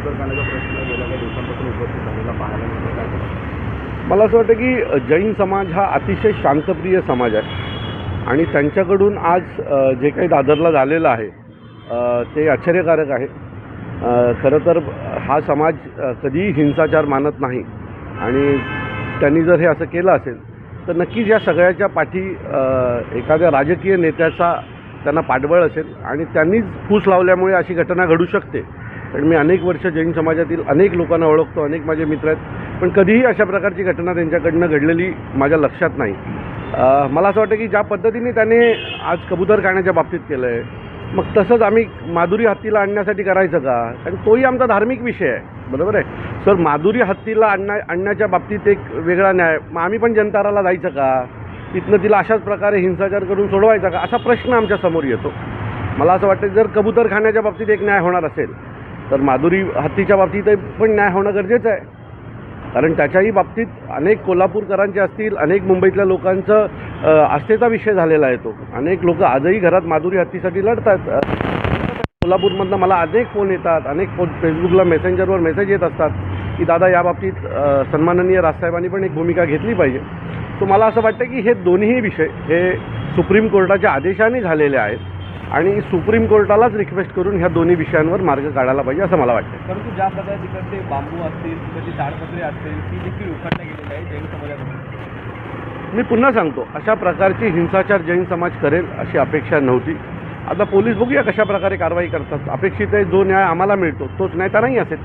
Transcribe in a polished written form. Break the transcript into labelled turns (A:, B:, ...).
A: कबूतरखान्याचा प्रश्न गेल्या काही दिवसांपासून उपस्थित झालेला पाहायला मिळतो. काय
B: मला असं वाटतं की जैन समाज हा अतिशय शांतप्रिय समाज आहे आणि त्यांच्याकडून आज जे काही दादरला झालेलं आहे ते आश्चर्यकारक आहे. खरं तर हा समाज कधीही हिंसाचार मानत नाही आणि त्यांनी जर हे असं केलं असेल तर नक्कीच या सगळ्याच्या पाठी एखाद्या राजकीय नेत्याचा त्यांना पाठबळ असेल आणि त्यांनीच फूस लावल्यामुळे अशी घटना घडू शकते. कारण मी अनेक वर्ष जैन समाजातील अनेक लोकांना ओळखतो, अनेक माझे मित्र आहेत, पण कधीही अशा प्रकारची घटना त्यांच्याकडनं घडलेली माझ्या लक्षात नाही. मला असं वाटतं की ज्या पद्धतीने त्याने आज कबूतरखान्याच्या बाबतीत केलं आहे, मग तसंच आम्ही माधुरी हत्तीला आणण्यासाठी करायचं का? कारण तोही आमचा धार्मिक विषय आहे, बरोबर आहे सर. माधुरी हत्तीला आणण्याच्या बाबतीत एक वेगळा न्याय, मग आम्ही पण जंताराला जायचं का? तिथनं तिला अशाच प्रकारे हिंसाचार करून सोडवायचा का? असा प्रश्न आमच्या समोर येतो. मला असं वाटतं जर कबूतरखान्याच्या बाबतीत एक न्याय होणार असेल तर माधुरी हत्तीच्या बाबतीत पण न्याय होणं गरजेचं आहे. कारण त्याच्याही बाबतीत अनेक कोल्हापूरकरांचे असतील, अनेक मुंबईतल्या लोकांचं आस्थेचा विषय झालेला आहे तो. अनेक लोक आजही घरात माधुरी हत्तीसाठी लढतात. कोल्हापूरमधनं मला अनेक फोन येतात, अनेक फेसबुकला मेसेंजरवर मेसेज येत असतात की दादा या बाबतीत सन्माननीय राजसाहेबांनी पण एक भूमिका घेतली पाहिजे. सो मला असं वाटतं की हे दोन्ही विषय हे सुप्रीम कोर्टाच्या आदेशाने झालेले आहेत आणि सुप्रीम कोर्टालाच रिक्वेस्ट करून ह्या दोन्ही विषयांवर मार्ग काढायला पाहिजे असं मला वाटतं.
A: परंतु ज्या प्रकारे तिकडचे बांबू असतील, तिकडची ताडपत्रे असतील, ती देखील उखडल्या गेलेली आहे जैन समाजाकडून.
B: मी पुन्हा सांगतो, अशा प्रकारची हिंसाचार जैन समाज करेल अशी अपेक्षा नव्हती. आता पोलीस बघूया कशा प्रकारे कारवाई करतात. अपेक्षित आहे जो न्याय आम्हाला मिळतो तोच न्याय त्यांनाही असेल.